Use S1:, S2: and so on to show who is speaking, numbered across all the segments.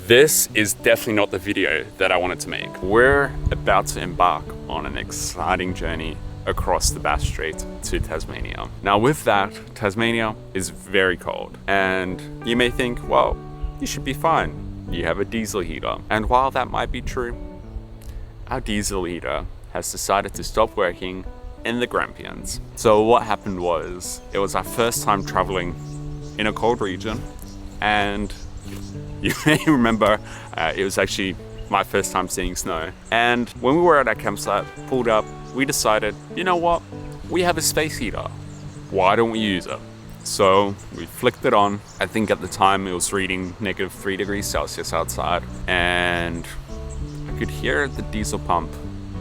S1: This is definitely not the video that I wanted to make. We're about to embark on an exciting journey across the Bass Strait to Tasmania. Now with that, Tasmania is very cold, and you may think, well, you should be fine. You have a diesel heater. And while that might be true, our diesel heater has decided to stop working in the Grampians. So what happened was, it was our first time traveling in a cold region, and you may remember it was actually my first time seeing snow. And when we were at our campsite, pulled up, we decided, you know what? We have a space heater. Why don't we use it? So we flicked it on. I think at the time it was reading -3 degrees Celsius outside, and I could hear the diesel pump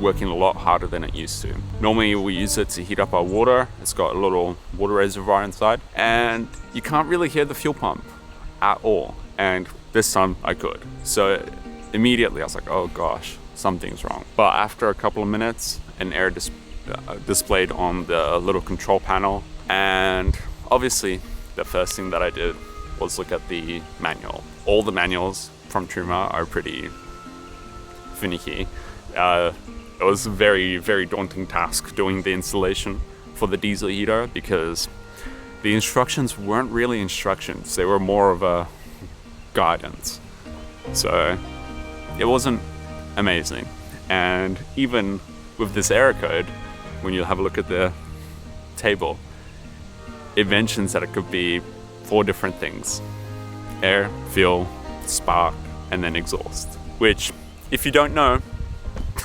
S1: working a lot harder than it used to. Normally we use it to heat up our water. It's got a little water reservoir inside, and you can't really hear the fuel pump at all. And this time I could. So immediately I was like, oh gosh, something's wrong. But after a couple of minutes, an error displayed on the little control panel, and obviously the first thing that I did was look at the manual. All the manuals from Truma are pretty finicky. It was a very, very daunting task doing the installation for the diesel heater, because the instructions weren't really instructions. They were more of a guidance. So it wasn't amazing. And even with this error code, when you have a look at the table, it mentions that it could be 4 different things: air, fuel, spark, and then exhaust. Which, if you don't know,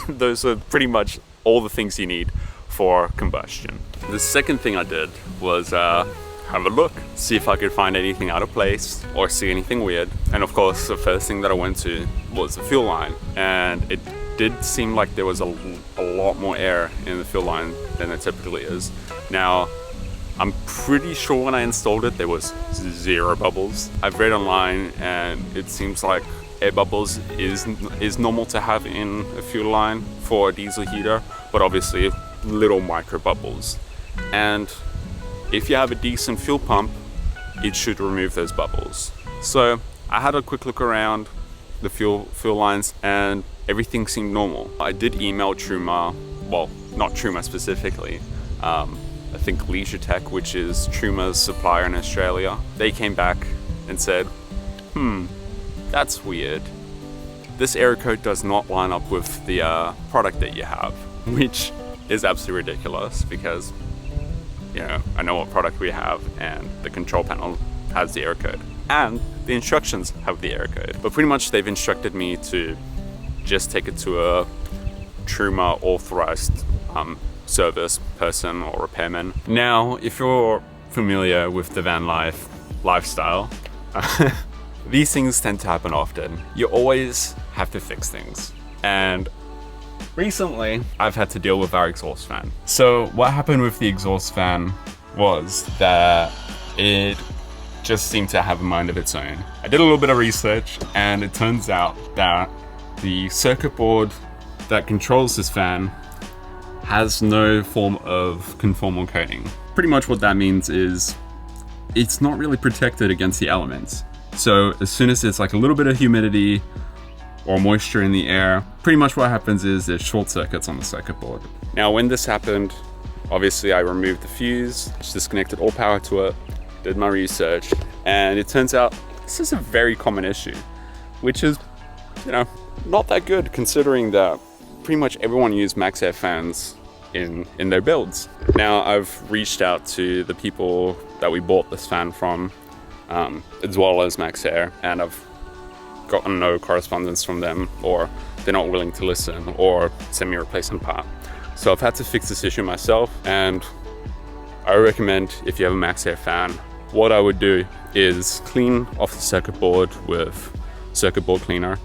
S1: those are pretty much all the things you need for combustion. The second thing I did was have a look, see if I could find anything out of place or see anything weird. And of course, the first thing that I went to was the fuel line, and it did seem like there was a lot more air in the fuel line than there typically is. Now, I'm pretty sure when I installed it, there was 0 bubbles. I've read online, and it seems like air bubbles is normal to have in a fuel line for a diesel heater, but obviously little micro bubbles. And if you have a decent fuel pump, it should remove those bubbles. So I had a quick look around the fuel lines, and everything seemed normal. I did email Truma, well, not Truma specifically, I think Leisure Tech, which is Truma's supplier in Australia. They came back and said, that's weird. This error code does not line up with the product that you have, which is absolutely ridiculous, because you know, I know what product we have, and the control panel has the error code, and the instructions have the error code. But pretty much they've instructed me to just take it to a Truma authorized service person or repairman. Now, if you're familiar with the van lifestyle, these things tend to happen often. You always have to fix things. And recently, I've had to deal with our exhaust fan. So what happened with the exhaust fan was that it just seemed to have a mind of its own. I did a little bit of research, and it turns out that the circuit board that controls this fan has no form of conformal coating. Pretty much what that means is it's not really protected against the elements. So as soon as there's like a little bit of humidity or moisture in the air, pretty much what happens is there's short circuits on the circuit board. Now, when this happened, obviously I removed the fuse, disconnected all power to it, did my research, and it turns out this is a very common issue, which is, you know, not that good considering that pretty much everyone used max air fans in their builds. Now, I've reached out to the people that we bought this fan from, as well as Max Air, and I've gotten no correspondence from them, or they're not willing to listen or send me a replacement part. So I've had to fix this issue myself, and I recommend, if you have a Max Air fan, what I would do is clean off the circuit board with circuit board cleaner,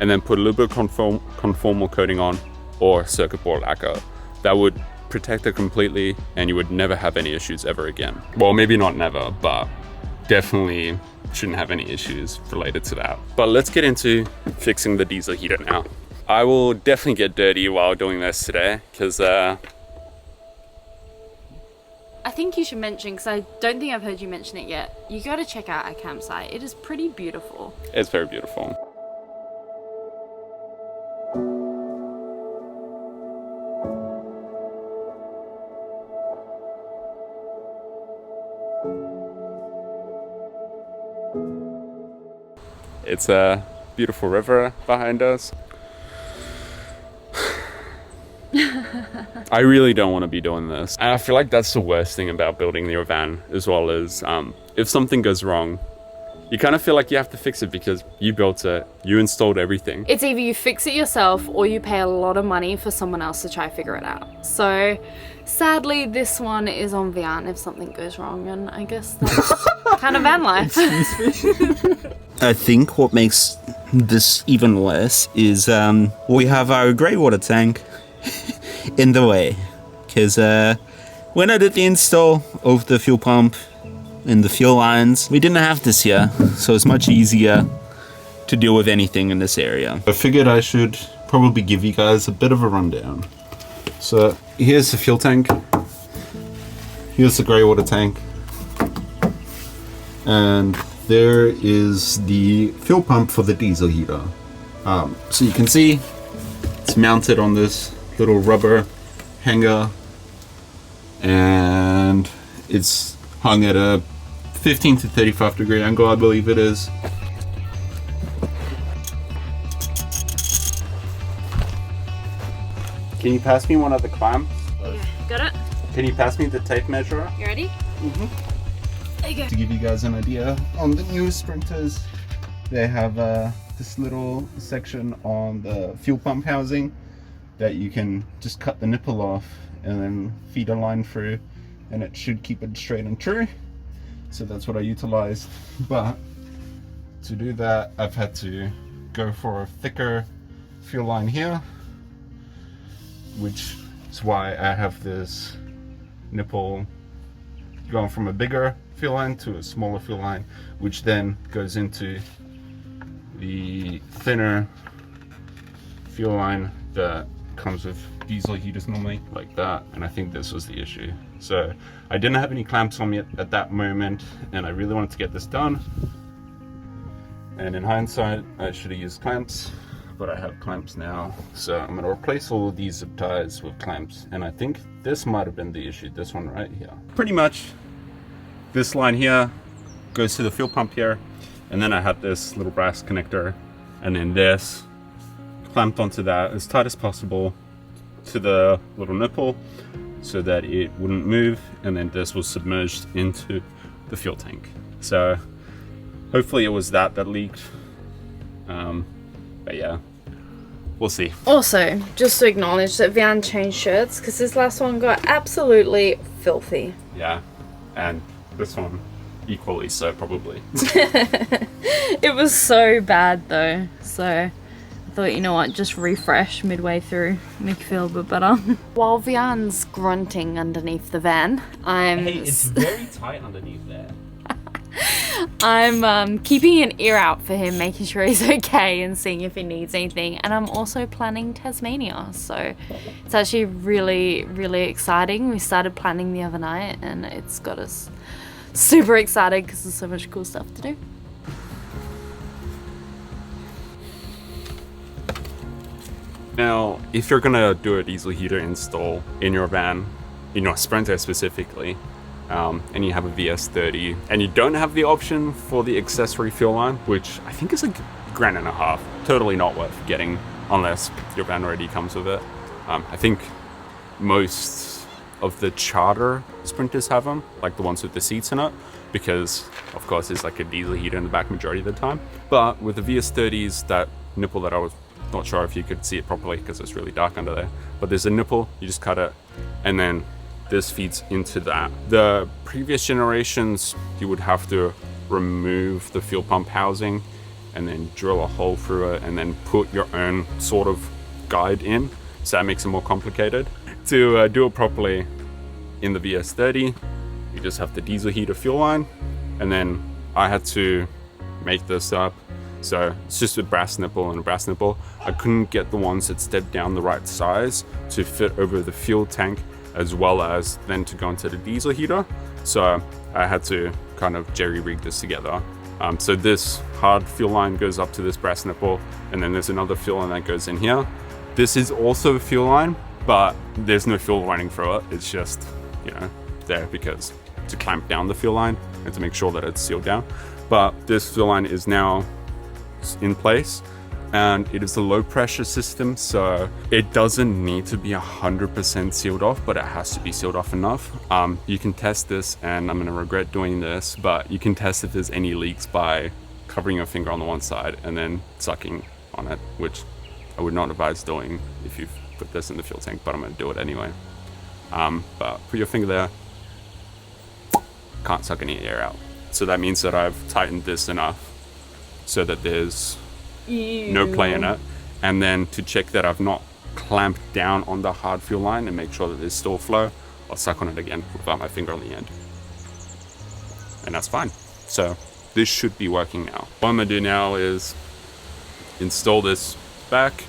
S1: and then put a little bit of conformal coating on, or circuit board lacquer. That would protect it completely, and you would never have any issues ever again. Well, maybe not never, but definitely shouldn't have any issues related to that. But let's get into fixing the diesel heater now. I will definitely get dirty while doing this today, because
S2: I think you should mention, because I don't think I've heard you mention it yet, you got to check out our campsite. It is pretty beautiful.
S1: It's very beautiful. It's a beautiful river behind us. I really don't want to be doing this. And I feel like that's the worst thing about building your van, as well as if something goes wrong, you kind of feel like you have to fix it because you built it, you installed everything.
S2: It's either you fix it yourself or you pay a lot of money for someone else to try to figure it out. So sadly, this one is on Wehan if something goes wrong, and I guess that's kind of van life.
S3: I think what makes this even worse is we have our grey water tank in the way, because when I did the install of the fuel pump and the fuel lines, we didn't have this here, so it's much easier to deal with anything in this area. I figured I should probably give you guys a bit of a rundown. So here's the fuel tank, here's the grey water tank, and there is the fuel pump for the diesel heater. So you can see it's mounted on this little rubber hanger, and it's hung at a 15 to 35 degree angle, I believe it is. Can you pass me one of the clamps?
S2: Yeah, got it?
S3: Can you pass me the tape measure?
S2: You ready? There you go.
S3: To give you guys an idea, on the new Sprinters, they have this little section on the fuel pump housing that you can just cut the nipple off and then feed a line through, and it should keep it straight and true. So that's what I utilized. But to do that, I've had to go for a thicker fuel line here, which is why I have this nipple going from a bigger fuel line to a smaller fuel line, which then goes into the thinner fuel line that comes with diesel heaters normally, like that. And I think this was the issue. So I didn't have any clamps on me at that moment, and I really wanted to get this done. And in hindsight, I should have used clamps, but I have clamps now. So I'm gonna replace all of these zip ties with clamps. And I think this might have been the issue, this one right here. Pretty much this line here goes to the fuel pump here. And then I had this little brass connector, and then this clamped onto that as tight as possible to the little nipple so that it wouldn't move. And then this was submerged into the fuel tank. So hopefully it was that leaked. But yeah, we'll see.
S2: Also, just to acknowledge that Wehan changed shirts because this last one got absolutely filthy.
S1: Yeah, and this one equally so probably.
S2: It was so bad though, so I thought, you know what, just refresh midway through, make you feel a bit better. While Wehan's grunting underneath the van,
S3: Hey, it's very tight underneath there.
S2: I'm keeping an ear out for him, making sure he's okay and seeing if he needs anything. And I'm also planning Tasmania, so it's actually really, really exciting. We started planning the other night and it's got us super excited because there's so much cool stuff to do.
S1: Now, if you're gonna do a diesel heater install in your van, in your Sprinter specifically, and you have a VS30 and you don't have the option for the accessory fuel line, which I think is like $1.5 grand, totally not worth getting unless your van already comes with it. I think most of the charter Sprinters have them, like the ones with the seats in it, because of course there's like a diesel heater in the back majority of the time. But with the VS30s, that nipple that I was not sure if you could see it properly because it's really dark under there, but there's a nipple, you just cut it, and then this feeds into that. The previous generations, you would have to remove the fuel pump housing and then drill a hole through it and then put your own sort of guide in, so that makes it more complicated. To do it properly in the VS30, you just have the diesel heater fuel line, and then I had to make this up. So it's just a brass nipple and a brass nipple. I couldn't get the ones that stepped down the right size to fit over the fuel tank, as well as then to go into the diesel heater. So I had to kind of jerry-rig this together. So this hard fuel line goes up to this brass nipple, and then there's another fuel line that goes in here. This is also a fuel line, but there's no fuel running through it. It's just, you know, there because to clamp down the fuel line and to make sure that it's sealed down. But this fuel line is now in place, and it is a low pressure system, so it doesn't need to be 100% sealed off, but it has to be sealed off enough. You can test this, and I'm gonna regret doing this, but you can test if there's any leaks by covering your finger on the one side and then sucking on it, which I would not advise doing if you've put this in the fuel tank, but I'm gonna do it anyway. But put your finger there, can't suck any air out. So that means that I've tightened this enough so that there's no play in it. And then to check that I've not clamped down on the hard fuel line and make sure that there's still flow, I'll suck on it again without my finger on the end. And that's fine. So this should be working now. What I'm gonna do now is install this back,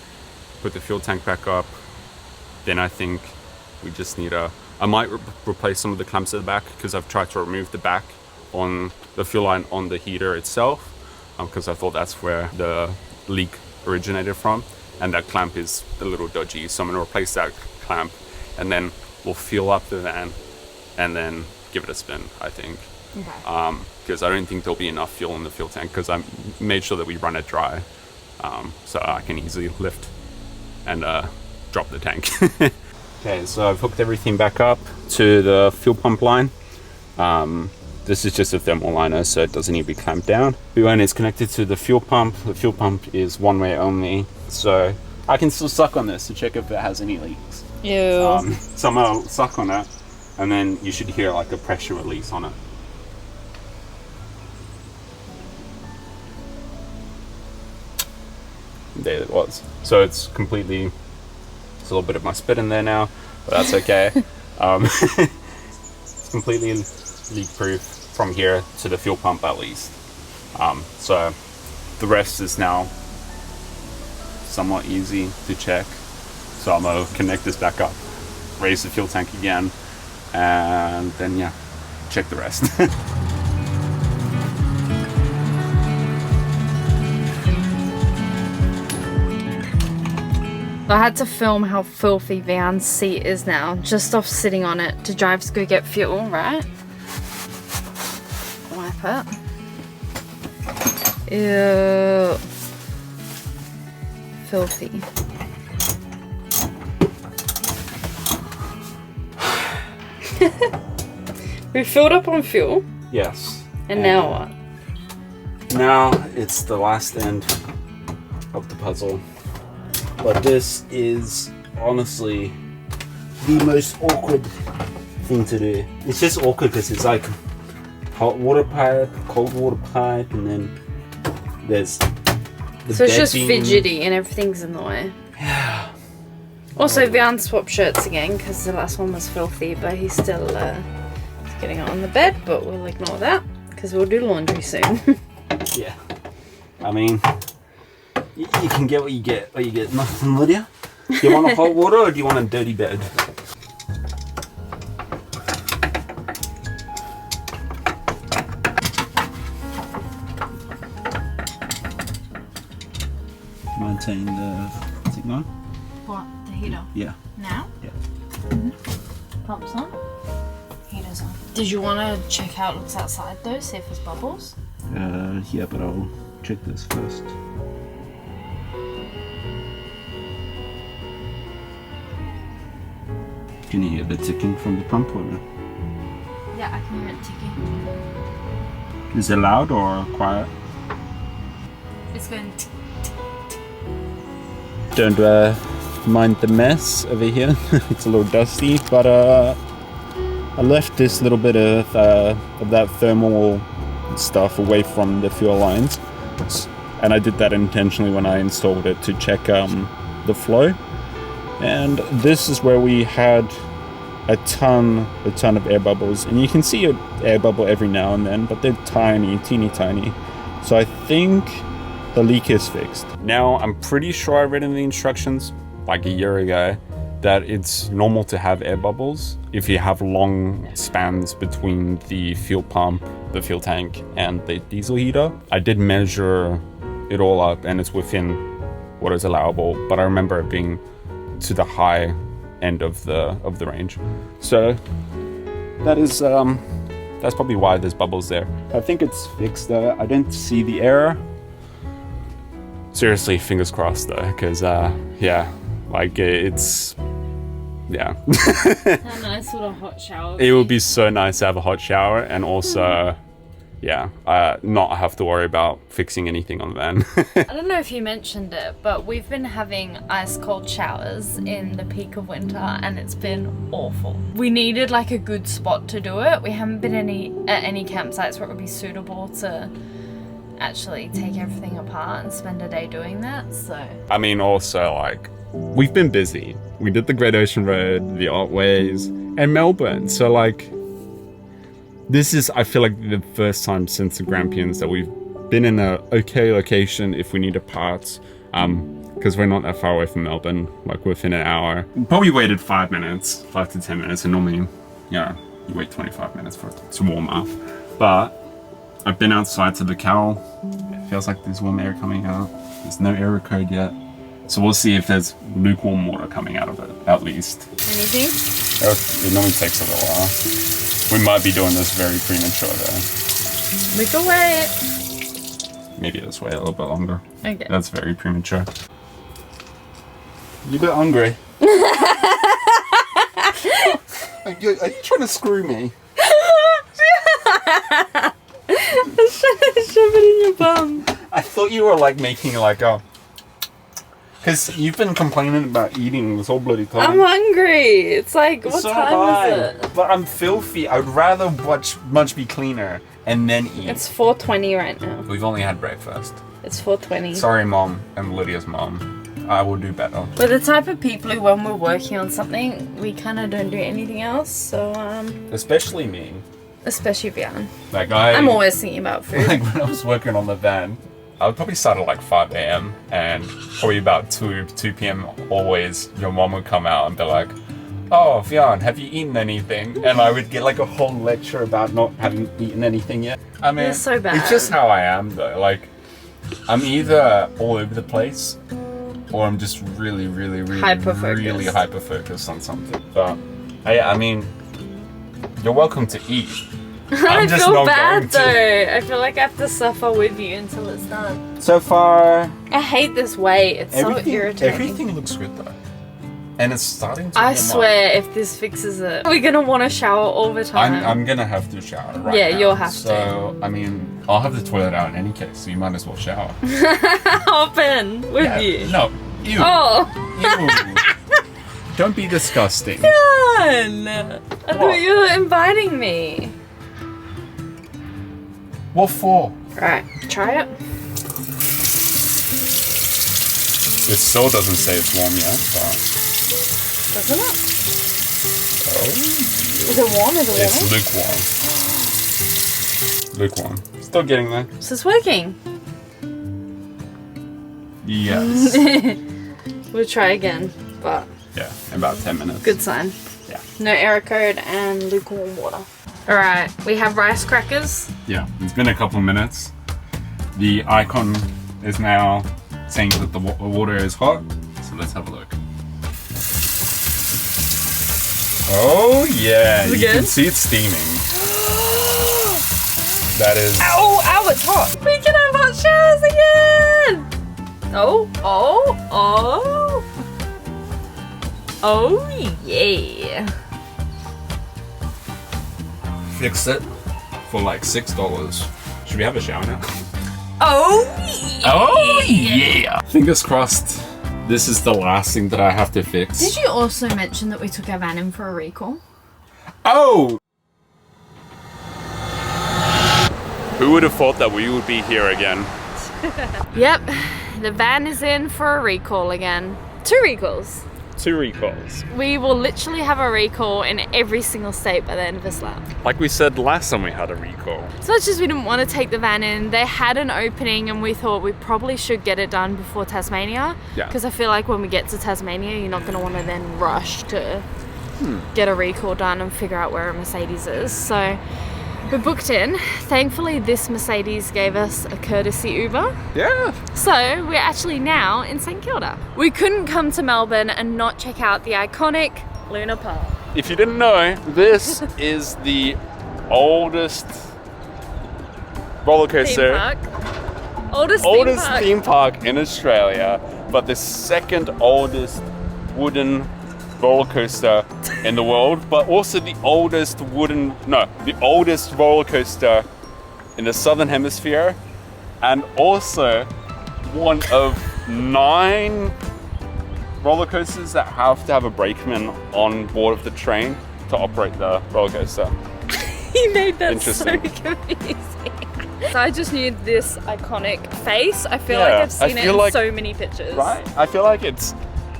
S1: put the fuel tank back up. Then I think we just need I might replace some of the clamps at the back, because I've tried to remove the back on the fuel line on the heater itself, because I thought that's where the leak originated from, and that clamp is a little dodgy. So I'm gonna replace that clamp, and then we'll fuel up the van and then give it a spin, I think.
S2: Okay.
S1: Because I don't think there'll be enough fuel in the fuel tank, because I made sure that we run it dry, so I can easily lift and drop the tank. Okay, so I've hooked everything back up to the fuel pump line. This is just a thermal liner, so it doesn't need to be clamped down. When it's connected to the fuel pump is one way only, so I can still suck on this to check if it has any leaks.
S2: Ew.
S1: So I'm gonna suck on it, and then you should hear like a pressure release on it. There it was. So it's completely, there's a little bit of my spit in there now, but that's okay. It's completely leak proof from here to the fuel pump at least. So the rest is now somewhat easy to check. So I'm gonna connect this back up, raise the fuel tank again, and then yeah, check the rest.
S2: I had to film how filthy Wehan's seat is now, just off sitting on it to drive to go get fuel, right? Wipe it. Ew. Filthy. We filled up on fuel.
S1: Yes.
S2: And now what?
S1: Now it's the last end of the puzzle. But this is honestly the most awkward thing to do. It's just awkward because it's like hot water pipe, cold water pipe, and then there's the
S2: So it's just
S1: bedding.
S2: fidgety and everything's in the way.
S1: Yeah.
S2: Also, Wehan swapped shirts again because the last one was filthy, but he's still getting it on the bed, but we'll ignore that because we'll do laundry soon.
S1: Yeah. I mean, you can get what you get. Or you get nothing, Lydia. Do you want a hot water or do you want a dirty bed? Maintain the signal.
S2: What? The heater?
S1: Yeah.
S2: Now?
S1: Yeah.
S2: Pumps on? Heater's on. Did you want to check how it looks outside though? See if there's bubbles?
S1: Yeah, but I'll check this first. Can you hear the ticking from the pump or no?
S2: Yeah, I can hear it ticking.
S1: Is it loud or quiet?
S2: It's going
S1: Don't mind the mess over here. It's a little dusty, but I left this little bit of that thermal stuff away from the fuel lines, and I did that intentionally when I installed it to check the flow. And this is where we had a ton of air bubbles, and you can see an air bubble every now and then, but they're tiny, teeny tiny. So I think the leak is fixed. Now I'm pretty sure I read in the instructions like a year ago that it's normal to have air bubbles if you have long spans between the fuel pump, the fuel tank, and the diesel heater. I did measure it all up and it's within what is allowable, but I remember it being to the high end of the range. So that is that's probably why there's bubbles there. I think it's fixed though. I don't see the error. seriously, fingers crossed though, because yeah, like it's yeah.
S2: A nice little hot shower.
S1: It would be so nice to have a hot shower and also yeah, not have to worry about fixing anything on the van.
S2: I don't know if you mentioned it, but we've been having ice cold showers in the peak of winter and it's been awful. We needed like a good spot to do it. We haven't been at any campsites where it would be suitable to actually take everything apart and spend a day doing that, so.
S1: I mean, also like, we've been busy. We did the Great Ocean Road, the Otways, and Melbourne, so like, this is, I feel like, the first time since the Grampians that we've been in a okay location if we need a parts, because we're not that far away from Melbourne, like within an hour. Probably waited 5 to 10 minutes, and normally, you know, you wait 25 minutes for it to warm up. But I've been outside to the cowl. It feels like there's warm air coming out. There's no error code yet. So we'll see if there's lukewarm water coming out of it, at least.
S2: Anything?
S1: It normally takes a little while. We might be doing this very premature though.
S2: We can wait.
S1: Maybe let's wait a little bit longer.
S2: Okay.
S1: That's very premature. You a bit hungry? Are you trying to screw me?
S2: Shove it in your bum.
S1: I thought you were like making like a... Because you've been complaining about eating this whole bloody time.
S2: I'm hungry. It's like, what
S1: So
S2: time is it?
S1: But I'm filthy. I'd rather much be cleaner and then eat.
S2: It's 4:20 right now.
S1: We've only had breakfast.
S2: It's 4:20.
S1: Sorry, Mom, and Lydia's mom. I will do better.
S2: We're the type of people who, when we're working on something, we kind of don't do anything else. So,
S1: Especially me.
S2: especially Vian.
S1: Like
S2: I'm always thinking about food.
S1: Like when I was working on the van, I would probably start at like 5 a.m. and probably about 2 p.m. always your mom would come out and be like, "Oh, Vian, have you eaten anything?" And I would get like a whole lecture about not having eaten anything yet. I mean,
S2: You're so bad.
S1: It's just how I am though. Like, I'm either all over the place or I'm just really hyper focused on something. But I mean, you're welcome to eat.
S2: I
S1: just
S2: feel
S1: not
S2: bad
S1: going to.
S2: though. I feel like I have to suffer with you until it's done.
S1: So far,
S2: I hate this wait. It's so irritating.
S1: everything looks good though. And it's starting to
S2: I
S1: warm
S2: swear, if this fixes it, we're gonna want to shower all the
S1: up.
S2: time.
S1: I'm gonna have to shower right
S2: Yeah,
S1: now.
S2: you'll have to.
S1: So, I mean, I'll have the toilet out in any case, so you might as well shower.
S2: Hop in with you.
S1: No. Ew.
S2: Oh.
S1: Ew. Don't be disgusting.
S2: Fun. I thought you were inviting me.
S1: What for?
S2: Right, try it.
S1: It still doesn't say it's warm yet, but...
S2: Doesn't it?
S1: Oh.
S2: Is it warm? Is it
S1: It's lukewarm. Lukewarm. Still getting there.
S2: warm? So it's working.
S1: Yes.
S2: We'll try again, but
S1: Yeah, in about 10 minutes.
S2: good sign.
S1: Yeah.
S2: No error code and lukewarm water. Alright, we have rice crackers.
S1: Yeah, it's been a couple of minutes. The icon is now saying that the water is hot, so let's have a look. Oh yeah,
S2: Is it
S1: you can
S2: good?
S1: see it steaming. That is...
S2: Ow, ow, it's hot. We can have hot showers again. Oh, oh, oh. Oh, yeah.
S1: Fixed it for like $6. Should we have a shower now?
S2: Oh, yeah.
S1: Oh yeah! Fingers crossed this is the last thing that I have to fix.
S2: Did you also mention that we took our van in for a recall?
S1: Oh! Who would have thought that we would be here again?
S2: Yep, the van is in for a recall again. 2 recalls.
S1: 2 recalls.
S2: We will literally have a recall in every single state by the end of this lap.
S1: Like we said last time we had a recall.
S2: As much as we didn't want to take the van in, they had an opening and we thought we probably should get it done before Tasmania.
S1: Yeah.
S2: Because I feel like when we get to Tasmania, you're not going to want to then rush to get a recall done and figure out where a Mercedes is. So we booked in. Thankfully, this Mercedes gave us a courtesy Uber.
S1: Yeah.
S2: So we're actually now in St Kilda. We couldn't come to Melbourne and not check out the iconic Luna Park.
S1: If you didn't know, this is the oldest roller
S2: Theme
S1: coaster
S2: park
S1: oldest theme park in Australia, but the second oldest wooden roller coaster in the world, but also the oldest roller coaster in the southern hemisphere, and also one of 9 roller coasters that have to have a brakeman on board of the train to operate the roller coaster.
S2: He made that so
S1: Interesting.
S2: confusing. So I just knew this iconic face. I feel like I've seen it in so many pictures.
S1: Right? I feel like it's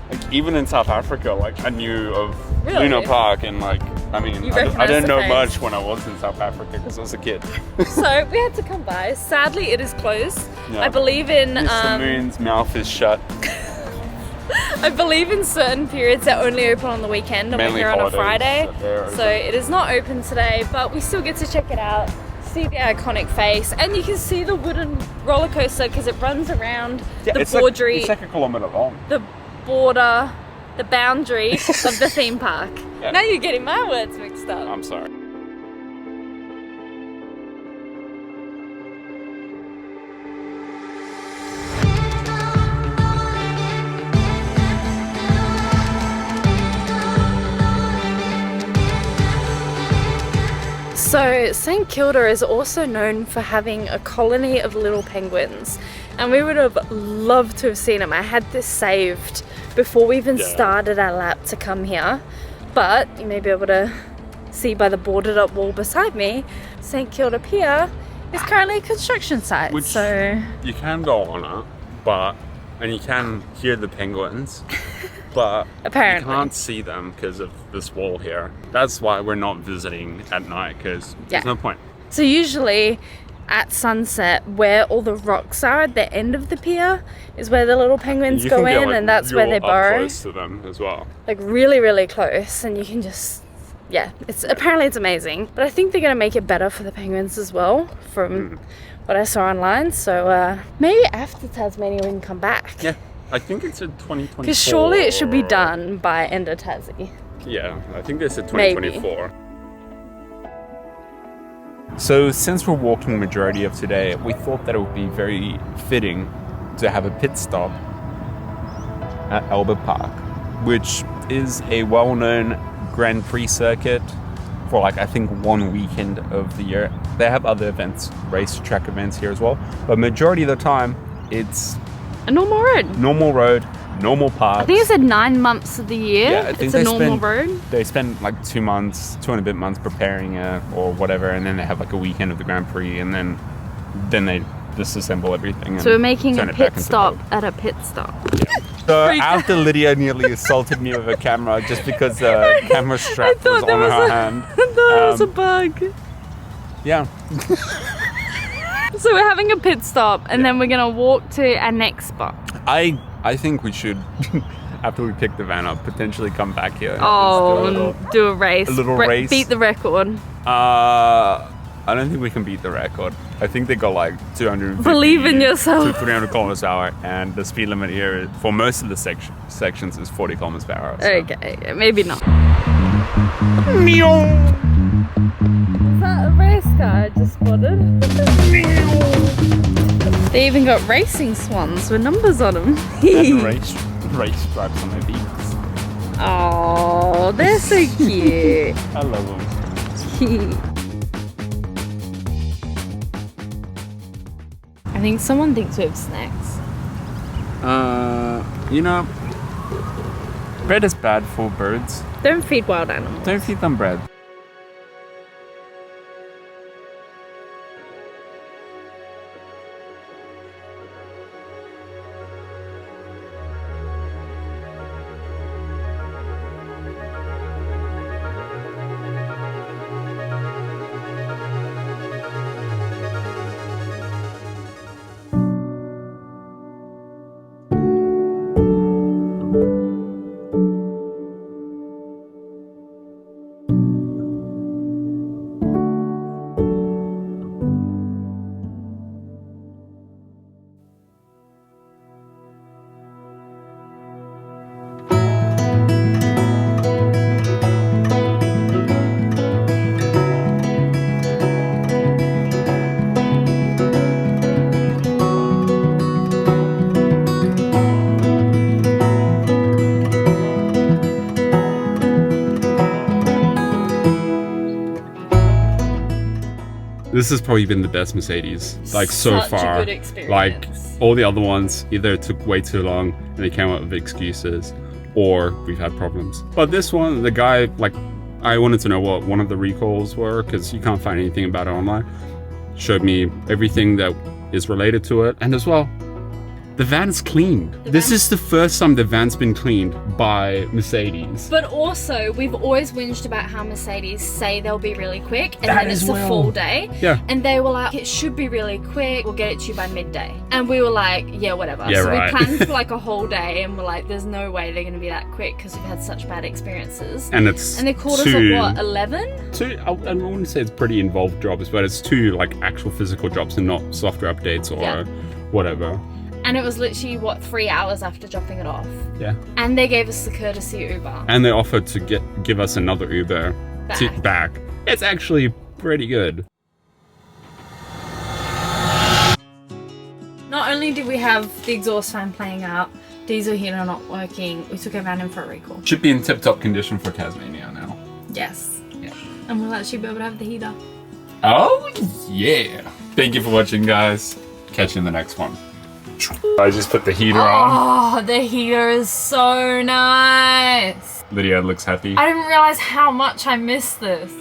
S1: like even in South Africa, like I knew of
S2: Really?
S1: Luna Park, and like I mean,
S2: You
S1: I
S2: recognise
S1: didn't
S2: the
S1: know
S2: face.
S1: much when I was in South Africa because I was a kid.
S2: So we had to come by. Sadly, it is closed.
S1: Yeah.
S2: I believe in
S1: Mr. Moon's mouth is shut.
S2: I believe in certain periods they're only open on the weekend, and
S1: Mainly
S2: we're here on a
S1: holidays
S2: Friday.
S1: that they're
S2: So
S1: open.
S2: it is not open today, but we still get to check it out, see the iconic face, and you can see the wooden roller coaster because it runs around the
S1: it's
S2: boundary,
S1: like a kilometer long.
S2: the border, the boundary of the theme park.
S1: Yeah.
S2: Now you're getting my words mixed up.
S1: I'm sorry.
S2: So St Kilda is also known for having a colony of little penguins, and we would have loved to have seen them. I had this saved before we even started our lap to come here, but you may be able to see by the boarded up wall beside me, St Kilda Pier is currently a construction site.
S1: Which
S2: so
S1: you can go on it, and you can hear the penguins, but
S2: Apparently.
S1: you can't see them because of this wall here. That's why we're not visiting at night, because there's no point.
S2: So usually at sunset, where all the rocks are at the end of the pier is where the little penguins
S1: You
S2: go
S1: can get,
S2: in,
S1: like,
S2: and that's where
S1: real
S2: they
S1: up
S2: burrow.
S1: close to them as well.
S2: Like really, really close, and you can just, it's apparently it's amazing. But I think they're gonna make it better for the penguins as well, from what I saw online. So maybe after Tasmania we can come back.
S1: Yeah, I think it's a 2024.
S2: Because surely it should be done by end of Tassie.
S1: Yeah, I think they said
S2: Maybe.
S1: 2024. So since we're walking the majority of today, we thought that it would be very fitting to have a pit stop at Albert Park, which is a well-known Grand Prix circuit for like I think one weekend of the year. They have other events, racetrack events here as well, but majority of the time it's
S2: A normal road.
S1: normal road, normal park.
S2: I think it said 9 months of the year.
S1: Yeah, I think
S2: it's a
S1: they
S2: normal
S1: spend-
S2: road.
S1: They spend like 2 months, 2 and a bit months preparing it or whatever, and then they have like a weekend of the Grand Prix, and then they disassemble everything.
S2: So we're making a
S1: turn it back
S2: pit
S1: into
S2: stop
S1: gold.
S2: at a pit stop.
S1: So
S2: Freak out.
S1: after Lydia nearly assaulted me with a camera just because the camera strap was on her hand.
S2: I thought it was a
S1: Um,
S2: bug.
S1: Yeah.
S2: So we're having a pit stop, and then we're gonna walk to our next spot.
S1: I think we should, after we pick the van up, potentially come back here. and
S2: Oh,
S1: just do a little-
S2: and do a race.
S1: a little race.
S2: Beat the record.
S1: I don't think we can beat the record. I think they got like 250
S2: Believe in yourself.
S1: to 300 kilometers per hour, and the speed limit here for most of the sections is 40 kilometers per hour. So.
S2: Okay, maybe not.
S1: Meow.
S2: Is that a race car I just spotted? They even got racing swans with numbers on them.
S1: And race stripes on their beaks.
S2: Oh, they're so cute.
S1: I love them.
S2: I think someone thinks we have snacks.
S1: You know, bread is bad for birds.
S2: Don't feed wild animals.
S1: Don't feed them bread. This has probably been the best Mercedes, like so
S2: Such a
S1: far.
S2: good experience.
S1: Like all the other ones, either it took way too long and they came up with excuses, or we've had problems. But this one, the guy, like, I wanted to know what one of the recalls were because you can't find anything about it online. Showed me everything that is related to it, and as well, the van's cleaned. This is the first time the van's been cleaned by Mercedes.
S2: But also, we've always whinged about how Mercedes say they'll be really quick, and
S1: That
S2: then it's
S1: as
S2: a
S1: well.
S2: full day.
S1: Yeah.
S2: And they were like, it should be really quick, we'll get it to you by midday. And we were like, yeah, whatever.
S1: Yeah,
S2: so
S1: right.
S2: we planned for like a whole day, and we're like, there's no way they're gonna be that quick because we've had such bad experiences.
S1: And it's
S2: And they called us at what, 11?
S1: two, I wouldn't say it's pretty involved jobs, but it's two like actual physical jobs and not software updates or
S2: Yeah.
S1: whatever.
S2: And it was literally, what, 3 hours after dropping it off.
S1: Yeah.
S2: And they gave us the courtesy Uber.
S1: And they offered to give us another Uber back. It's actually pretty good.
S2: Not only did we have the exhaust fan playing out, diesel heater not working, we took our van in for a recall.
S1: Should be in tip-top condition for Tasmania now.
S2: Yes.
S1: Yeah.
S2: And we'll actually be able to have the heater.
S1: Oh yeah. Thank you for watching, guys. Catch you in the next one. I just put the heater on.
S2: Oh, the heater is so nice.
S1: Lydia looks happy.
S2: I didn't realize how much I missed this.